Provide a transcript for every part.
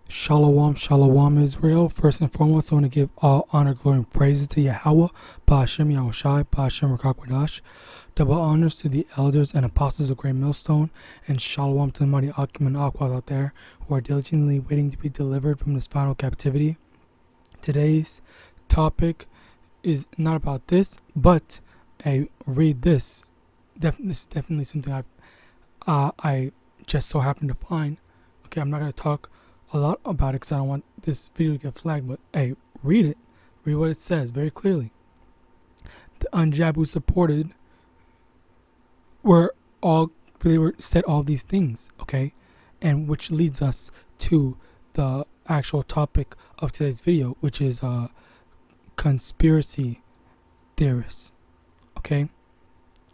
Shalom, shalom, Israel. First and foremost, I want to give all honor, glory, and praises to Yahawah, Ba'ashem YAHAWASHI, Ba'ashem YAHAWADAH. Double honors to the elders and apostles of Great Millstone, and shalom to the mighty Akim and Aquas out there who are diligently waiting to be delivered from this final captivity. Today's topic is not about this, but I read this. This is definitely something I just so happened to find. Okay, I'm not going to talk a lot about it because I don't want this video to get flagged, but hey, read it. Read what it says very clearly. The Unjabu supported said all these things, okay? And which leads us to the actual topic of today's video, which is conspiracy theorists, okay?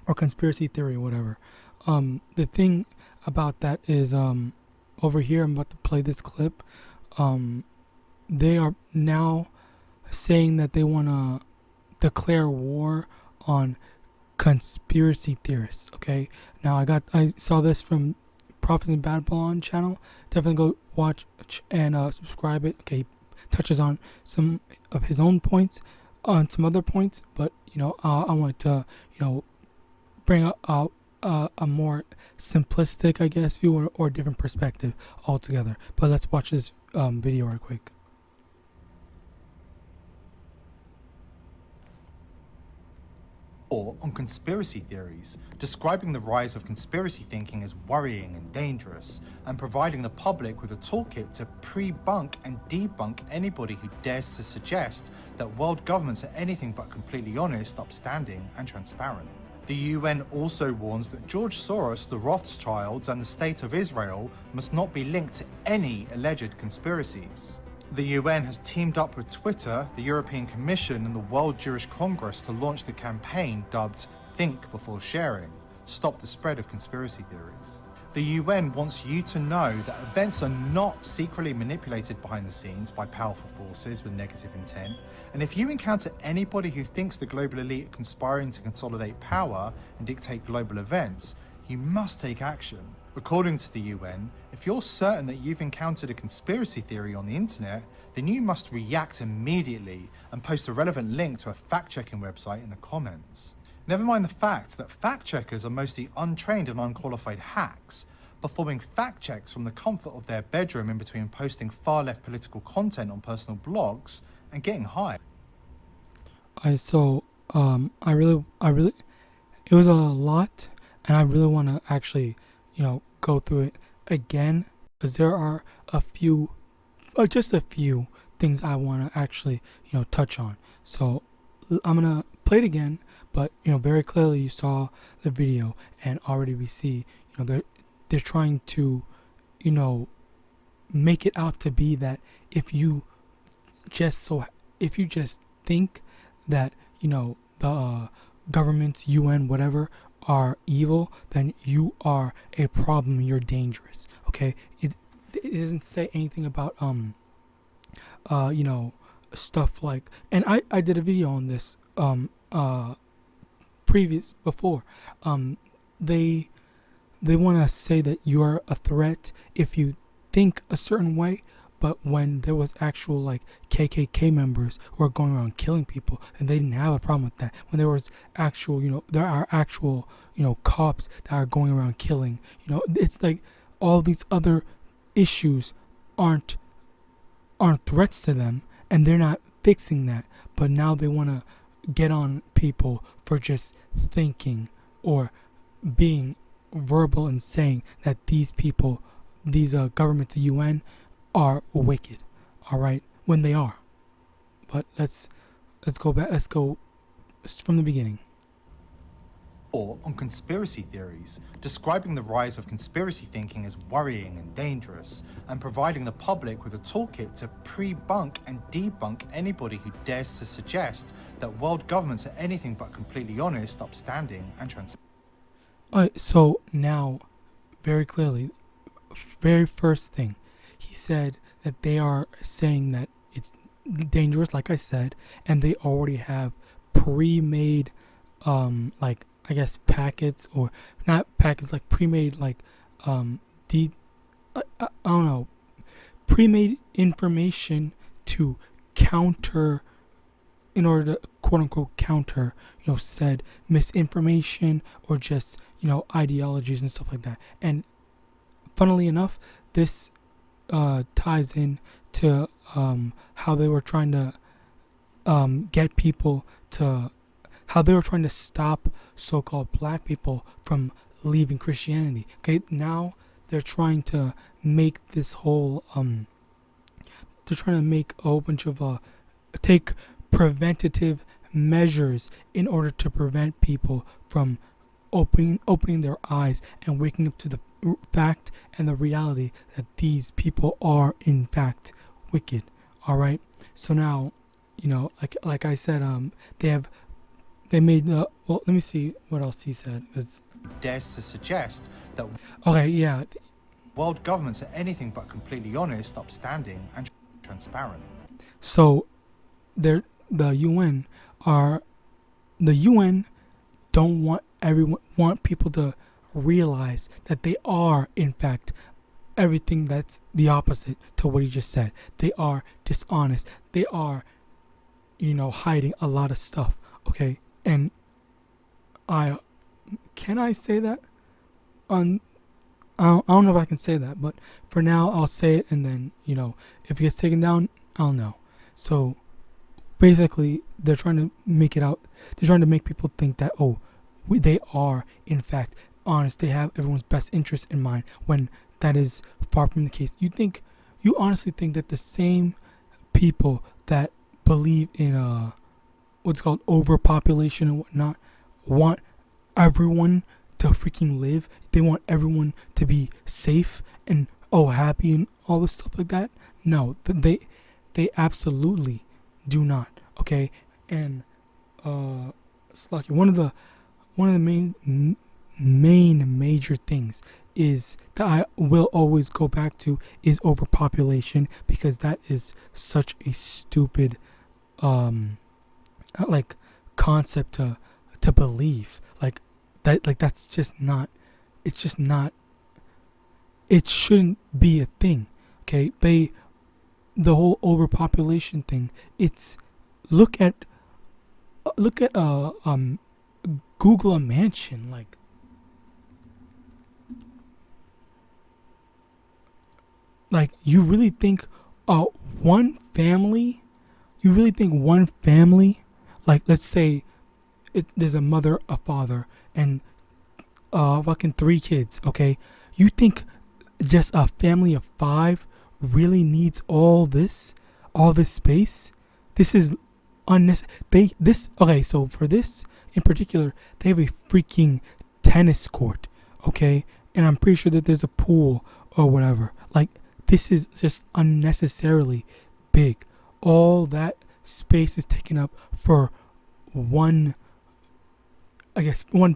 Or conspiracy theory, whatever. The thing about that is over here, I'm about to play this clip. They are now saying that they want to declare war on conspiracy theorists. Okay, now I saw this from Prophets in Babylon channel. Definitely go watch and subscribe it. Okay, he touches on some of his own points, on some other points, but I want to bring out a more simplistic, I guess, view or different perspective altogether. But let's watch this video right quick. On conspiracy theories, describing the rise of conspiracy thinking as worrying and dangerous, and providing the public with a toolkit to pre-bunk and debunk anybody who dares to suggest that world governments are anything but completely honest, upstanding, and transparent. The UN also warns that George Soros, the Rothschilds, and the State of Israel must not be linked to any alleged conspiracies. The UN has teamed up with Twitter, the European Commission, and the World Jewish Congress to launch the campaign dubbed Think Before Sharing, Stop the Spread of Conspiracy Theories. The UN wants you to know that events are not secretly manipulated behind the scenes by powerful forces with negative intent, and if you encounter anybody who thinks the global elite are conspiring to consolidate power and dictate global events, you must take action. According to the UN, if you're certain that you've encountered a conspiracy theory on the internet, then you must react immediately and post a relevant link to a fact-checking website in the comments. Never mind the fact that fact-checkers are mostly untrained and unqualified hacks, performing fact-checks from the comfort of their bedroom in between posting far-left political content on personal blogs and getting high. I really, it was a lot, and I really want to actually, go through it again, because there are just a few things I want to actually, touch on. So I'm gonna play it again, but very clearly you saw the video, and already we see, they're trying to, make it out to be that if you just think that the governments, UN, whatever, are evil, then you are a problem, you're dangerous. Okay, it doesn't say anything about stuff like, and I did a video on this before. They want to say that you're a threat if you think a certain way, but when there was actual like KKK members who are going around killing people, and they didn't have a problem with that. When there was actual, there are actual, cops that are going around killing, it's like all these other issues aren't threats to them, and they're not fixing that. But now they want to get on people for just thinking or being verbal and saying that these people, these governments, the UN, are wicked, all right, when they are. But let's go back. Let's go from the beginning. On conspiracy theories, describing the rise of conspiracy thinking as worrying and dangerous, and providing the public with a toolkit to pre-bunk and debunk anybody who dares to suggest that world governments are anything but completely honest, upstanding, and transparent. Alright, so now, very clearly, very first thing, he said that they are saying that it's dangerous, like I said, and they already have pre-made, like, I guess packets, or not packets, like pre-made, like, I don't know, pre-made information to counter, in order to quote unquote counter, said misinformation or just, ideologies and stuff like that. And funnily enough, this ties in to how they were trying to get people to, how they were trying to stop so-called black people from leaving Christianity. Okay, now they're trying to make this whole they're trying to make a whole bunch of take preventative measures in order to prevent people from opening their eyes and waking up to the fact and the reality that these people are in fact wicked. All right, so now, like I said, they made the, well, let me see what else he said. Dares to suggest that Okay, yeah. world governments are anything but completely honest, upstanding, and transparent. So, the UN don't want people to realize that they are in fact everything that's the opposite to what he just said. They are dishonest. They are, hiding a lot of stuff. Okay, and can I say that? I don't know if I can say that, but for now I'll say it, and then if it gets taken down, I'll know. So basically, they're trying to make it out. They're trying to make people think that they are in fact honest. They have everyone's best interest in mind, when that is far from the case. You honestly think that the same people that believe in what's called overpopulation and whatnot want everyone to freaking live? They want everyone to be safe and happy and all this stuff like that? No, they absolutely do not. Okay, and Slucky, one of the main major things is that I will always go back to is overpopulation, because that is such a stupid like concept to believe. That's just not, it's just not, it shouldn't be a thing. Okay, the whole overpopulation thing, it's look at Google a mansion, like you really think one family like, let's say there's a mother, a father, and fucking 3 kids, okay? You think just a family of 5 really needs all this space? This is unnecessary. Okay, so for this in particular, they have a freaking tennis court, okay? And I'm pretty sure that there's a pool or whatever. Like, this is just unnecessarily big. All that space is taken up for one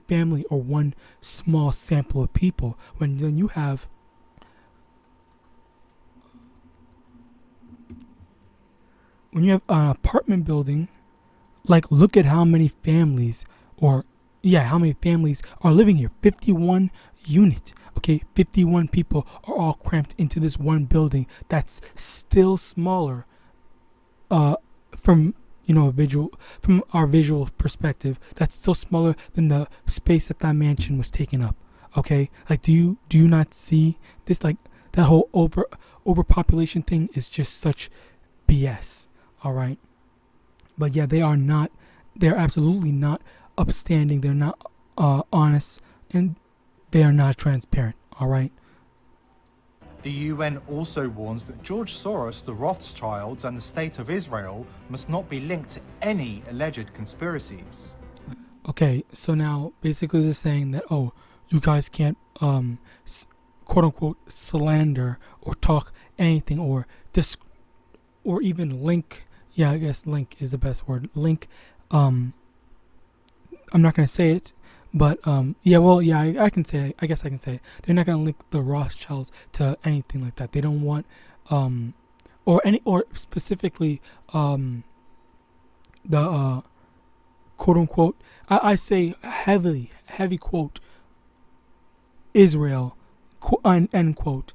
family or one small sample of people, when then you have an apartment building. Like, look at how many families are living here. 51 units. Okay, 51 people are all cramped into this one building that's still smaller from our visual perspective. That's still smaller than the space that mansion was taking up. Okay, like, do you not see this? Like, that whole overpopulation thing is just such BS. All right, but yeah, they're absolutely not upstanding. They're not honest, and they are not transparent. All right. The UN also warns that George Soros, the Rothschilds, and the State of Israel must not be linked to any alleged conspiracies. Okay, so now basically they're saying that, you guys can't quote unquote slander or talk anything or even link. Yeah, I guess link is the best word. Link. I'm not gonna say it, but I can say it. I guess I can say it. They're not gonna link the Rothschilds to anything like that. They don't want or specifically the quote unquote, I say heavy quote, Israel, end quote,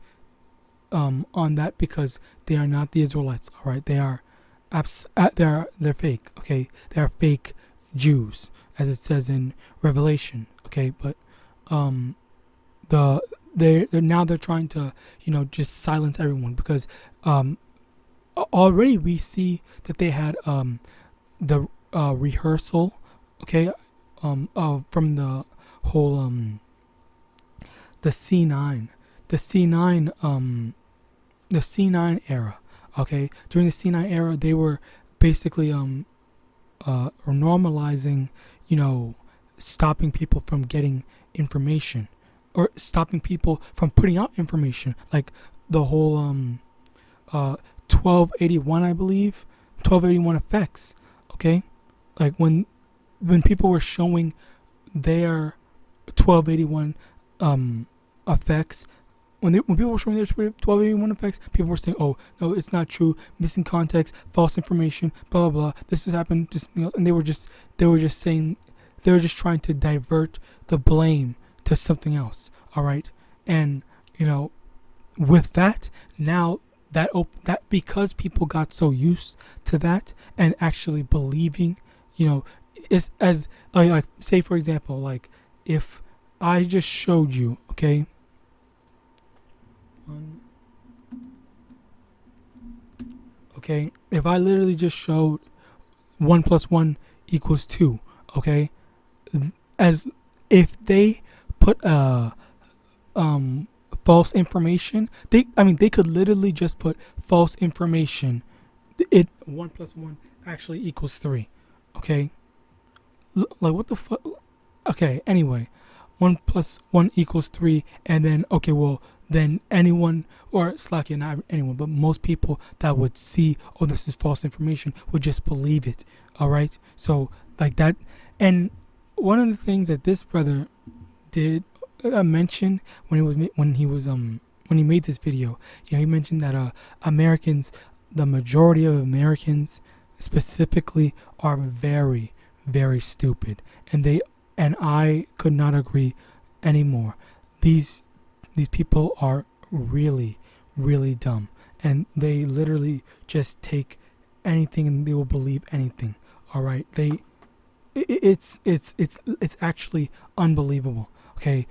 on that because they are not the Israelites. All right, they are they're fake. Okay, they are fake Jews, as it says in Revelation. Okay, but they're trying to just silence everyone because already we see that they had the rehearsal, okay, from the whole the C9 the C9 era. Okay, during the C9 era, they were basically normalizing, stopping people from getting information or stopping people from putting out information, like the whole 1281, I believe, 1281 effects. Okay, like when people were showing their 1281 effects, when people were showing their 1281 effects, people were saying, "Oh no, it's not true, missing context, false information, blah blah blah. This has happened to something else," and they were just saying, they were just trying to divert the blame to something else. All right, and with that, now that because people got so used to that and actually believing, it's as like, say for example, like if I just showed you, okay. Okay, if I literally just showed 1 + 1 = 2, okay, as if they put false information, they could literally just put false information. 1 + 1 actually equals 3, okay. Like what the fuck? Okay, anyway, 1 + 1 = 3, and then okay, well then anyone, or slacky, not anyone, but most people that would see, oh, this is false information, would just believe it. All right, so like that. And one of the things that this brother did mention when he made this video, he mentioned that Americans, the majority of Americans specifically, are very, very stupid, and I could not agree anymore. These people are really, really dumb, and they literally just take anything and they will believe anything. All right, it's actually unbelievable. Okay,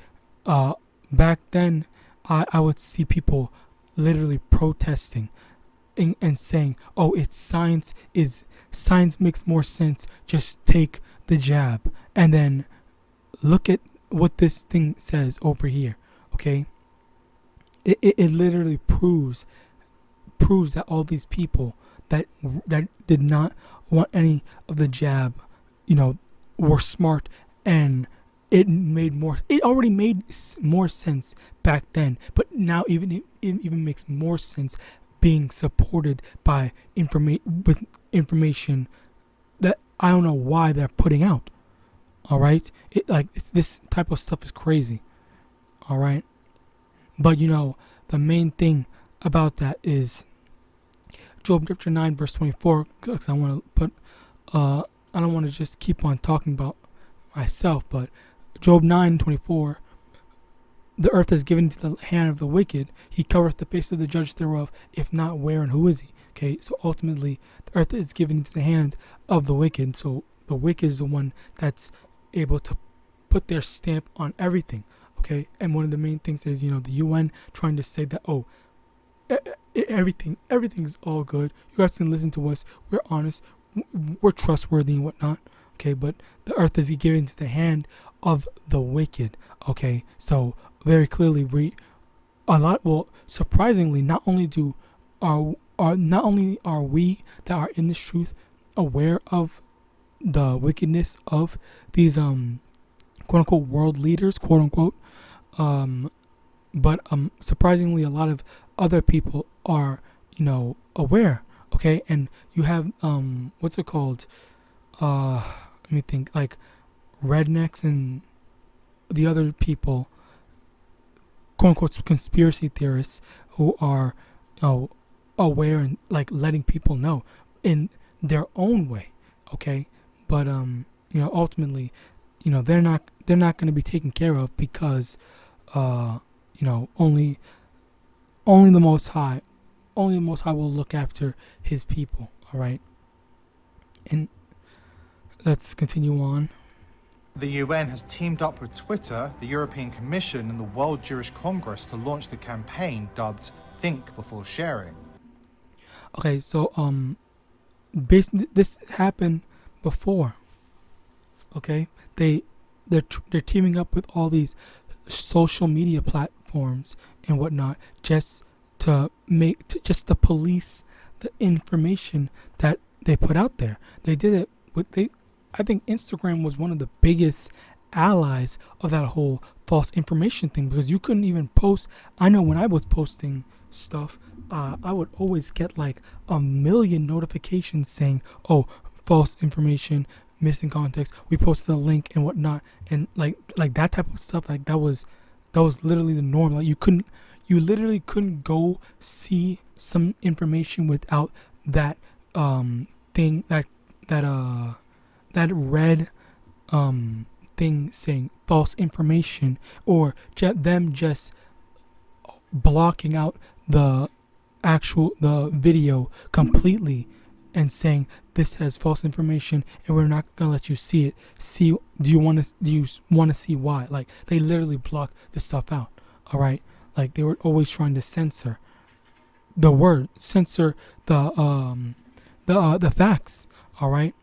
back then I would see people literally protesting and saying, "Oh, it's science. Science makes more sense. Just take the jab." And then look at what this thing says over here. Okay, it literally proves that all these people that did not want any of the jab, were smart, and it already made more sense back then, but now it even makes more sense being supported by information that I don't know why they're putting out. All right, it's this type of stuff is crazy. All right, but the main thing about that is Job chapter 9 verse 24, because I want to put I don't want to just keep on talking about myself, but Job 9:24, the earth is given into the hand of the wicked, he covereth the face of the judge thereof, if not, where and who is he? Okay, so ultimately the earth is given into the hand of the wicked, so the wicked is the one that's able to put their stamp on everything. Okay, and one of the main things is the UN trying to say that, oh, everything is all good, you guys can listen to us, we're honest, we're trustworthy and whatnot. Okay, but the earth is given into the hand of the wicked. Okay, so very clearly surprisingly, not only are we that are in this truth aware of the wickedness of these quote unquote world leaders, quote unquote, but surprisingly a lot of other people are aware. Okay, and you have what's it called, let me think, like rednecks and the other people, quote unquote conspiracy theorists, who are aware and like letting people know in their own way. Okay, but ultimately they're not going to be taken care of because only only the Most High, will look after His people. All right, and let's continue on. The UN has teamed up with Twitter, the European Commission, and the World Jewish Congress to launch the campaign dubbed "Think Before Sharing." Okay, so this happened before. Okay, they're teaming up with all these social media platforms and whatnot just to police the information that they put out there. They did it with I think Instagram was one of the biggest allies of that whole false information thing, because you couldn't even post. I know when I was posting stuff, I would always get like 1 million notifications saying, "Oh, false information, missing context. We posted a link and whatnot," and like that type of stuff. Like that was literally the norm. Like you literally couldn't go see some information without that thing that red thing saying false information, or them just blocking out the video completely and saying this has false information and we're not gonna let you see it. Do you want to see why? Like they literally block this stuff out. All right, like they were always trying to censor the facts. All right.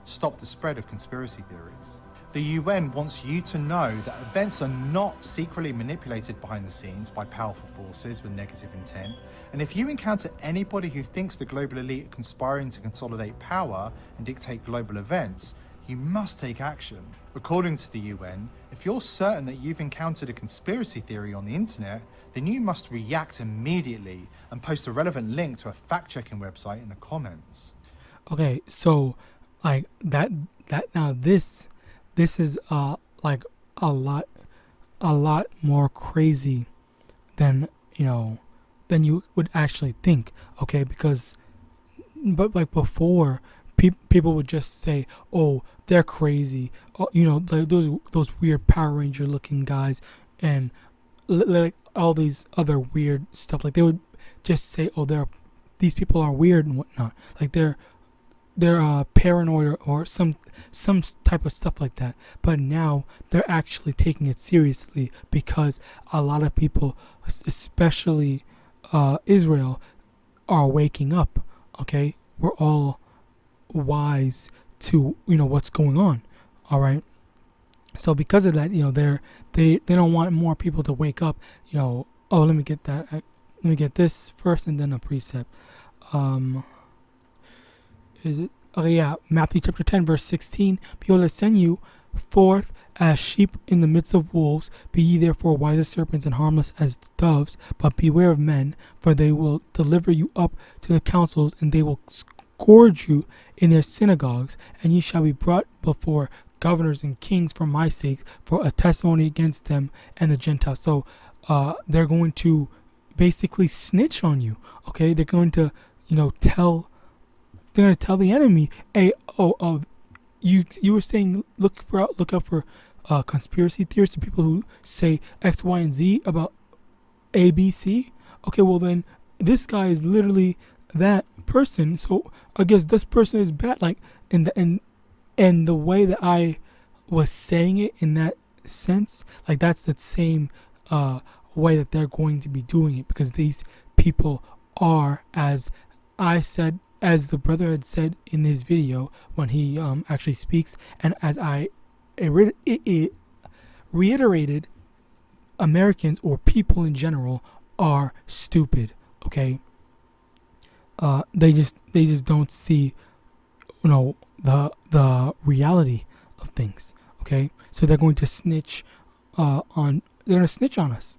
Stop the spread of conspiracy theories. The UN wants you to know that events are not secretly manipulated behind the scenes by powerful forces with negative intent. And if you encounter anybody who thinks the global elite are conspiring to consolidate power and dictate global events, you must take action. According to the UN, if you're certain that you've encountered a conspiracy theory on the internet, then you must react immediately and post a relevant link to a fact-checking website in the comments. Okay, so like that now this is like a lot more crazy than you would actually think. Okay, because but like before, people would just say, "Oh, they're crazy," like those weird Power Ranger looking guys, and like all these other weird stuff. Like they would just say, "Oh, these people are weird and whatnot." Like they're paranoid or some type of stuff like that. But now they're actually taking it seriously, because a lot of people, especially Israel, are waking up. Okay, we're all wise to what's going on. All right. So because of that, they don't want more people to wake up. Oh, let me get that. Let me get this first, and then a precept. Is it? Okay, yeah. Matthew chapter 10, verse 16. Behold, I send you forth as sheep in the midst of wolves. Be ye therefore wise as serpents and harmless as doves. But beware of men, for they will deliver you up to the councils, and they will scourge you in their synagogues. And ye shall be brought before governors and kings for my sake, for a testimony against them and the Gentiles. So they're going to basically snitch on you. Okay, they're going to tell the enemy, "Hey, you were saying look out for conspiracy theorists, the people who say X, Y, and Z about A, B, C. Okay, well then this guy is literally that person, so I guess this person is bad." Like and the way that I was saying it in that sense, like that's the same way that they're going to be doing it, because these people are, as the brother had said in his video when he actually speaks, and as I reiterated, Americans or people in general are stupid. Okay, they just don't see the reality of things. Okay, so they're going to snitch on us.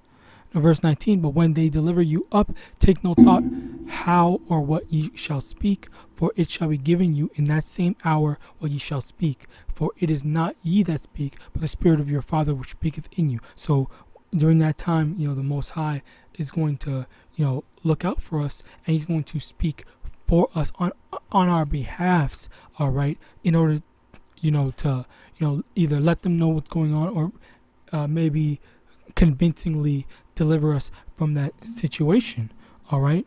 Verse 19, but when they deliver you up, take no thought how or what ye shall speak, for it shall be given you in that same hour what ye shall speak. For it is not ye that speak, but the Spirit of your Father which speaketh in you. So during that time, the Most High is going to, look out for us, and He's going to speak for us on our behalfs. All right, in order, to, either let them know what's going on, or maybe convincingly deliver us from that situation. All right.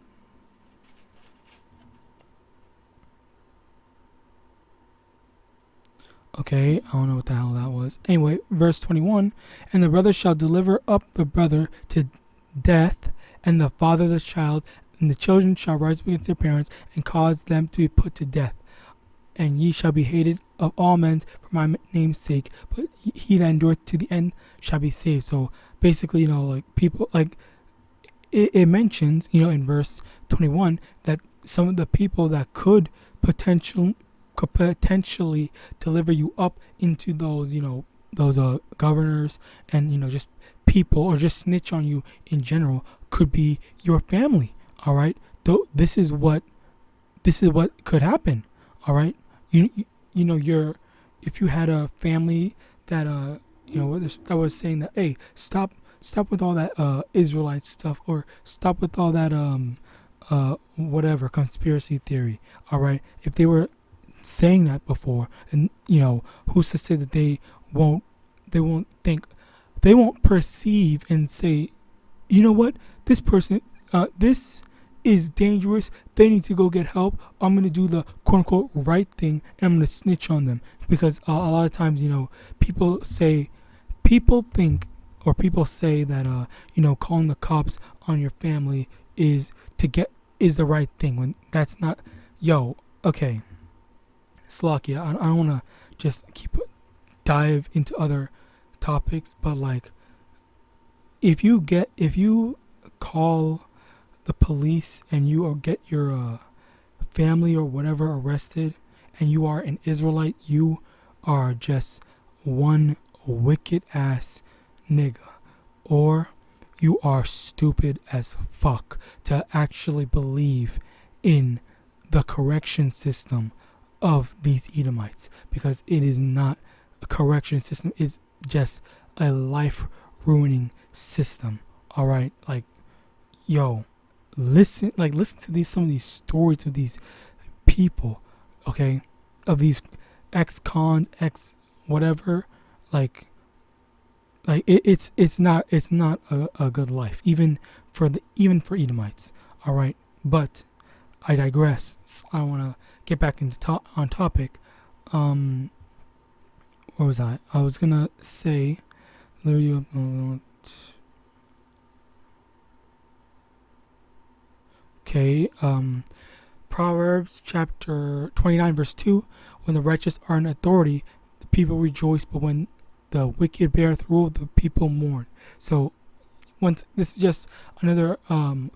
Okay, I don't know what the hell that was. Anyway, verse 21, and the brother shall deliver up the brother to death, and the father the child, and the children shall rise up against their parents, and cause them to be put to death. And ye shall be hated of all men for my name's sake, but he that endureth to the end shall be saved. So basically, like people, like it mentions, in verse 21 that some of the people that could potentially deliver you up into those, those governors and, just people, or just snitch on you in general, could be your family. All right. Though this is what could happen. All right. If you had a family that, that was saying that, hey, stop with all that Israelite stuff, or stop with all that whatever conspiracy theory. All right. If they were saying that before, and who's to say that they won't perceive and say, you know what, this person, this is dangerous, they need to go get help, I'm going to do the quote unquote right thing, and I'm going to snitch on them. Because a lot of times, people say that calling the cops on your family is the right thing, when that's not. Okay, Slakia, I don't want to just dive into other topics, but like, if you call the police and you get your family or whatever arrested, and you are an Israelite, you are just one wicked ass nigga, or you are stupid as fuck to actually believe in the correction system of these Edomites, because it is not a correction system. It's just a life ruining system. All right, like, listen to some of these stories of these people, okay, of these ex-cons, whatever, like it's not a good life, even for Edomites. All right, but I digress. I want to get back into on topic. Where was I? I was gonna say, okay, Proverbs chapter 29 verse 2, when the righteous are in authority, the people rejoice, but when the wicked beareth rule, the people mourn. So this is just another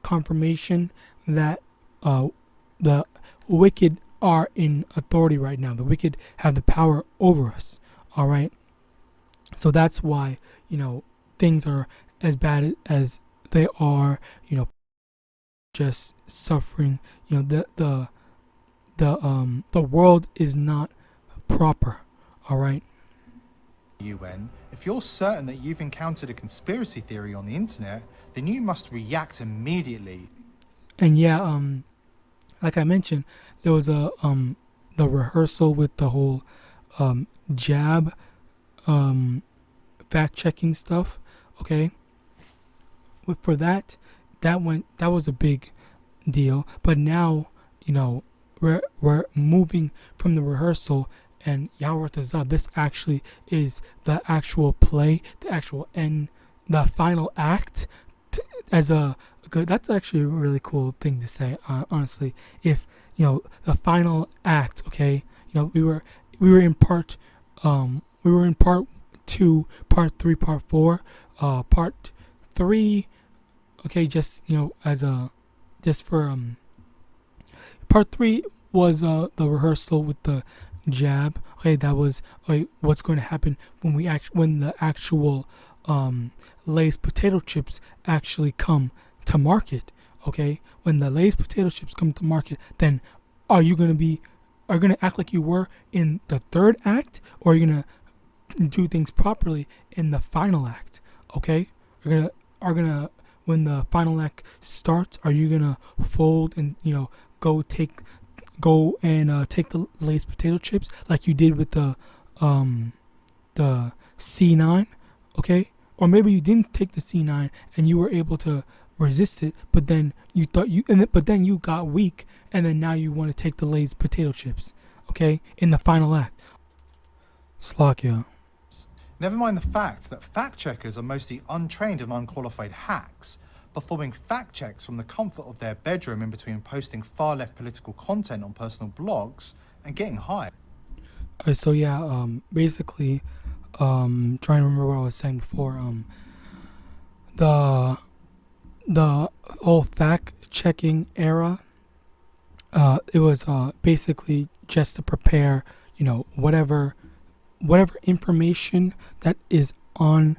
confirmation that the wicked are in authority right now. The wicked have the power over us. All right. So that's why, things are as bad as they are, just suffering. The world is not proper. All right. UN, if you're certain that you've encountered a conspiracy theory on the internet, then you must react immediately. And like I mentioned, there was the rehearsal with the whole jab fact checking stuff. Okay, for that was a big deal. But now, we're moving from the rehearsal, and Yahawadah, this actually is the actual play, the actual end, the final act. That's actually a really cool thing to say, honestly. If the final act, okay, we were in part 2, part 3, part 4, part 3, okay, just for part 3 was the rehearsal with the jab. Okay, that was what's going to happen when the actual Lay's potato chips actually come to market. Okay, when the Lay's potato chips come to market, then are you gonna act like you were in the third act, or are you gonna do things properly in the final act? Okay, when the final act starts, are you gonna fold and go and take the Lay's potato chips like you did with the C9, okay? or maybe you didn't take the C9 and you were able to resist it, but then you thought but then you got weak, and then now you want to take the Lay's potato chips, okay, in the final act. Slakia. Never mind the fact that fact checkers are mostly untrained and unqualified hacks, performing fact checks from the comfort of their bedroom in between posting far left political content on personal blogs and getting high. So yeah, basically, trying to remember what I was saying before. The whole fact checking era. It was basically just to prepare, whatever information that is on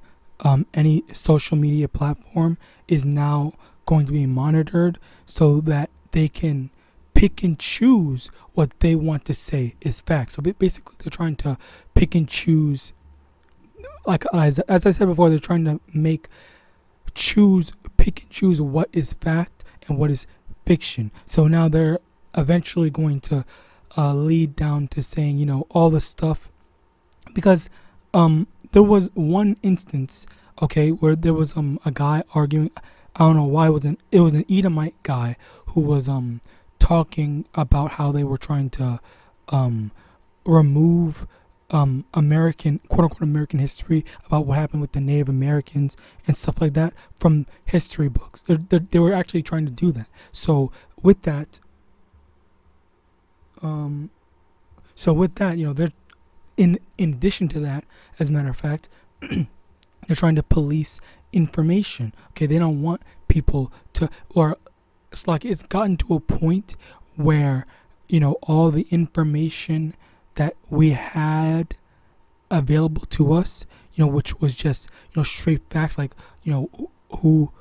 any social media platform is now going to be monitored, so that they can pick and choose what they want to say is fact. So basically, they're trying to pick and choose, like as I said before, they're trying to pick and choose what is fact and what is fiction. So now they're eventually going to lead down to saying, all the stuff, because there was one instance, okay, where there was a guy arguing. I don't know why it was an Edomite guy who was talking about how they were trying to remove American, quote unquote, American history about what happened with the Native Americans and stuff like that from history books. They were actually trying to do that. So with that, they're in addition to that, as a matter of fact, they're trying to police information. Okay, they don't want people to, or it's like it's gotten to a point where all the information that we had available to us, which was just straight facts, like who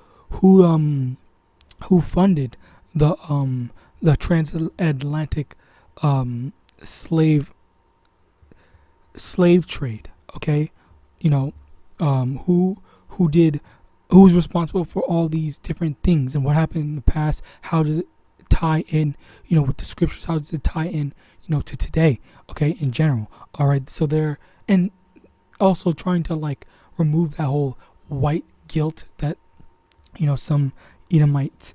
funded the transatlantic slave trade, okay, who's responsible for all these different things and what happened in the past, how does it tie in, with the scriptures, how does it tie in, to today, okay, in general. All right, so they're, and also trying to like remove that whole white guilt that some Edomites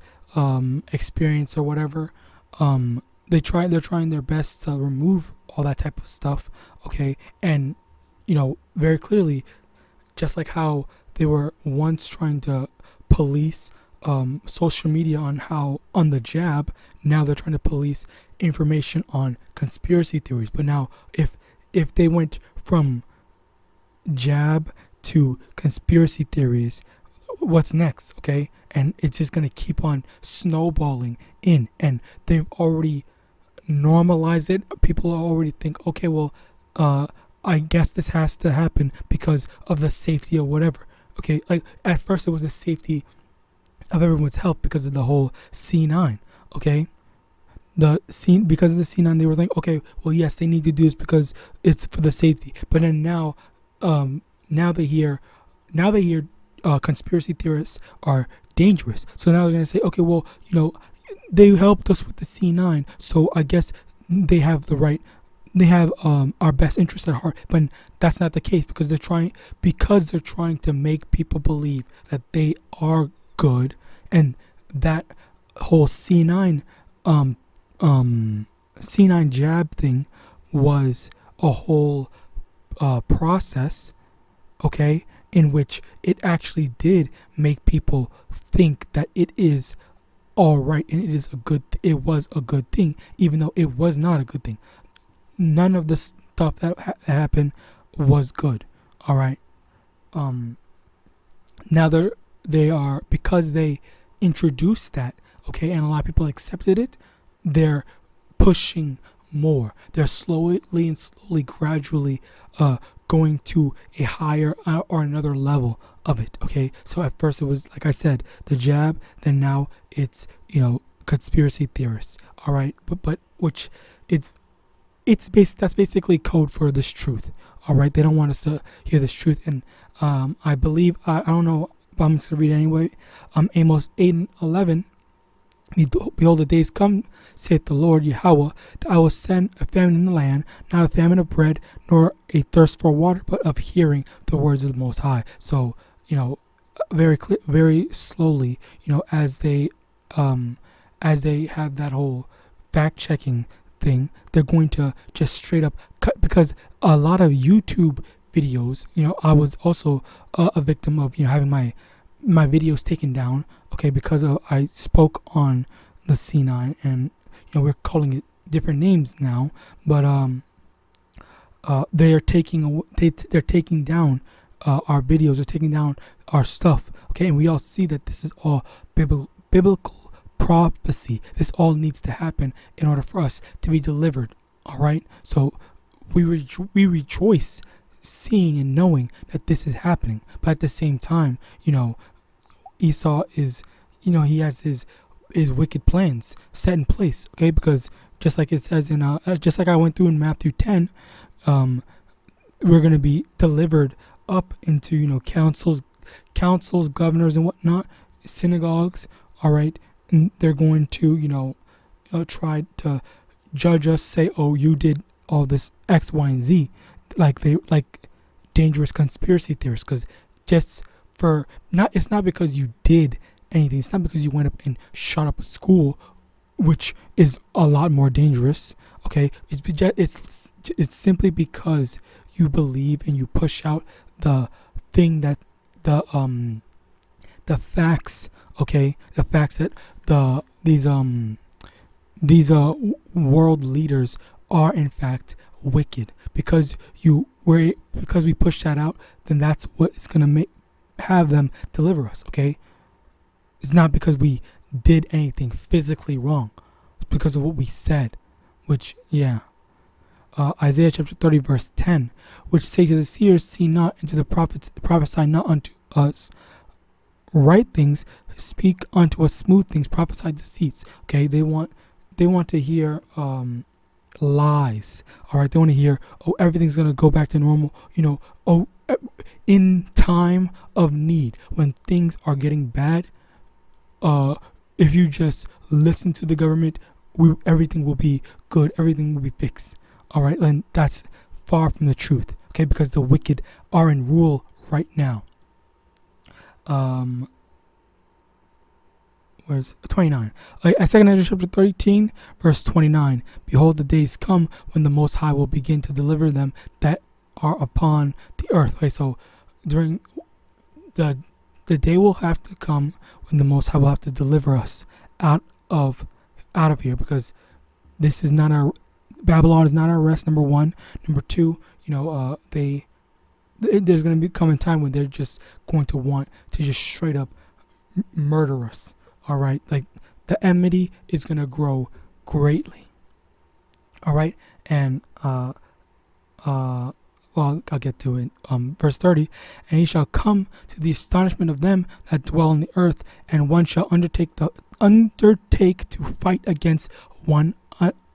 experience or whatever. They're trying their best to remove all that type of stuff, okay, and very clearly, just like how they were once trying to police social media on the jab, now they're trying to police information on conspiracy theories. But now if they went from jab to conspiracy theories, what's next? Okay, and it's just gonna keep on snowballing in, and they've already normalized it. People already think, okay, well, I guess this has to happen because of the safety or whatever. Okay, like at first it was the safety of everyone's health because of the whole C9. Okay, because of the C9, they were like, okay, well, yes, they need to do this because it's for the safety. But then now they hear conspiracy theorists are dangerous. So now they're gonna say, okay, well, they helped us with the C9, so I guess they have the right. They have our best interest at heart, but that's not the case because they're trying to make people believe that they are good, and that whole C9 jab thing was a whole process, okay, in which it actually did make people think that it is all right and it was a good thing, even though it was not a good thing. None of the stuff that happened was good. All right. Now they are, because they introduced that, okay, and a lot of people accepted it, they're pushing more. They're slowly, gradually going to a higher or another level of it. Okay. So at first it was, like I said, the jab. Then now it's conspiracy theorists. All right. But which that's basically code for this truth. All right, they don't want us to hear this truth, and I believe I don't know, but I'm just gonna read it anyway. Amos 8:11. Behold, the days come, saith the Lord Yahawah, that I will send a famine in the land, not a famine of bread, nor a thirst for water, but of hearing the words of the Most High. So very clear, very slowly, as they have that whole fact checking thing, they're going to just straight up cut, because a lot of YouTube videos, I was also a victim of having my videos taken down, okay, because I spoke on the C9, and we're calling it different names now, but they're taking down our videos, they're taking down our stuff, okay, and we all see that this is all biblical prophecy. This all needs to happen in order for us to be delivered. All right, so we rejoice seeing and knowing that this is happening, but at the same time, Esau is, he has his wicked plans set in place. Okay, because just like it says in just like I went through in Matthew 10, we're gonna be delivered up into councils, governors, and whatnot, synagogues. All right, and they're going to try to judge us, say, oh, you did all this X, Y, and Z, like dangerous conspiracy theorists. Because it's not because you did anything. It's not because you went up and shot up a school, which is a lot more dangerous. Okay, it's simply because you believe and you push out the thing that the facts. Okay, the facts that these world leaders are in fact wicked. Because we push that out, then that's what is gonna have them deliver us. Okay, it's not because we did anything physically wrong. It's because of what we said. Which, Isaiah chapter 30 verse 10, which says to the seers, see not, and to the prophets, prophesy not unto us right things, speak unto us smooth things, prophesy deceits. Okay, they want to hear lies. All right, they want to hear, oh, everything's gonna go back to normal. In time of need, when things are getting bad, if you just listen to the government, everything will be good, everything will be fixed. All right, and that's far from the truth. Okay, because the wicked are in rule right now. Where's 29? 2 Ezra chapter 13, verse 29. Behold, the days come when the Most High will begin to deliver them that are upon the earth. Okay, so during the day will have to come when the Most High will have to deliver us out of here, because this is not our Babylon is not our rest. Number one. Number two, there's going to be coming time when they're just going to want to just straight up murder us. All right, like the enmity is going to grow greatly. All right, and well, I'll get to it. Verse 30, and he shall come to the astonishment of them that dwell on the earth, and one shall undertake to fight against one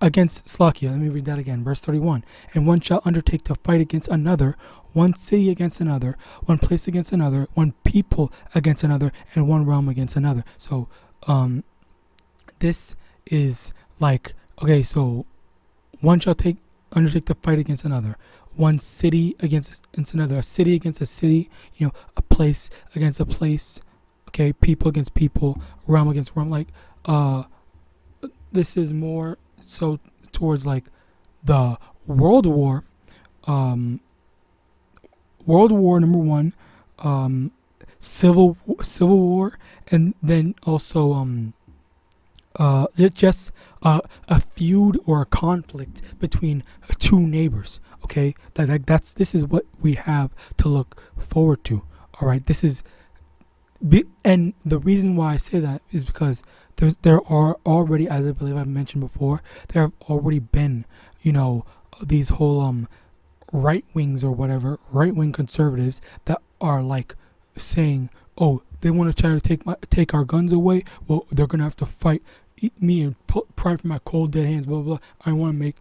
against Slakia. Let me read that again. Verse 31, and one shall undertake to fight against another, one city against another, one place against another, one people against another, and one realm against another. So, this is like, okay, so one shall undertake to fight against another, one city against another, a city against a city, a place against a place, okay, people against people, realm against realm. Like, this is more so towards like the World War. World War number one, Civil War, and then also just a feud or a conflict between two neighbors. Okay, this is what we have to look forward to. All right, this is, and the reason why I say that is because there are already, as I believe I've mentioned before, there have already been these whole right wings or whatever, right wing conservatives that are like saying, oh, they want to try to take our guns away. Well, they're gonna have to fight me and pry from my cold dead hands. Blah blah blah. I want to make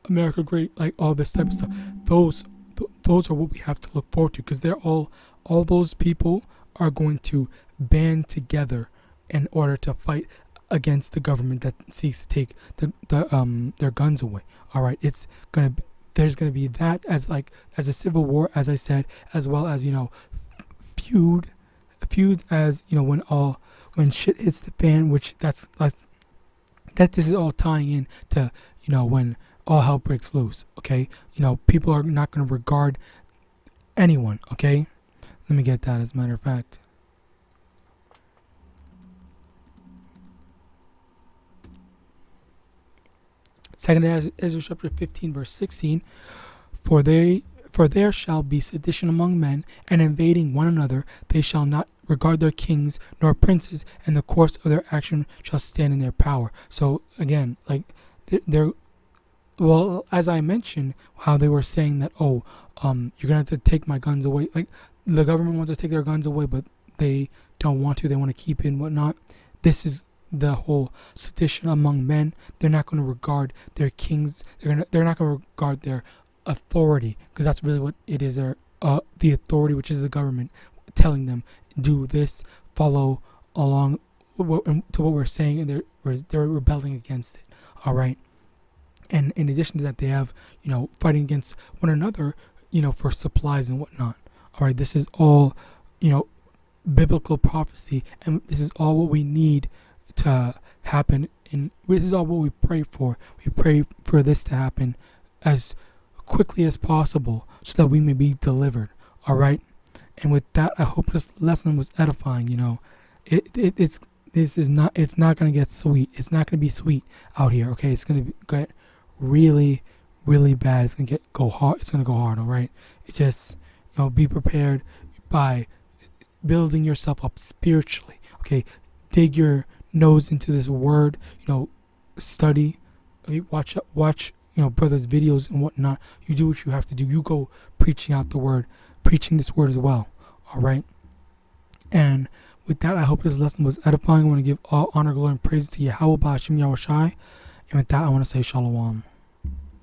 America great. Like all this type of stuff. Those are what we have to look forward to, because they're all those people are going to band together in order to fight against the government that seeks to take their guns away. All right, there's gonna be that as a civil war, as I said, as well as feuds as when shit hits the fan, which this is all tying in to when all hell breaks loose. Okay, people are not going to regard anyone. Okay, let me get that as a matter of fact. Second Ezra chapter 15 verse 16, for there shall be sedition among men, and invading one another. They shall not regard their kings nor princes, and the course of their action shall stand in their power. So again, they're well, as I mentioned, how they were saying that, you're gonna have to take my guns away. Like, the government wants to take their guns away, but they don't want to. They want to keep it and whatnot. This is the whole sedition among men. They're not going to regard their kings. They're not going to regard their authority, because that's really what it is. The authority, which is the government, telling them do this, follow along to what we're saying, and they're rebelling against it. All right. And in addition to that, they have fighting against one another, for supplies and whatnot. All right. This is all biblical prophecy, and this is all what we need to happen. And this is all what we pray for. We pray for this to happen as quickly as possible, so that we may be delivered. All right. And with that, I hope this lesson was edifying. It's not going to get sweet. It's not going to be sweet out here. Okay. It's going to get really, really bad. It's going to go hard. It's going to go hard. All right. It just, be prepared by building yourself up spiritually. Okay. Dig your nose into this word, study, watch, brothers' videos and whatnot. You do what you have to do. You go preaching out the word, preaching this word as well. All right. And with that, I hope this lesson was edifying. I want to give all honor, glory, and praise to Yahawadah, Yahawashi. And with that, I want to say shalom.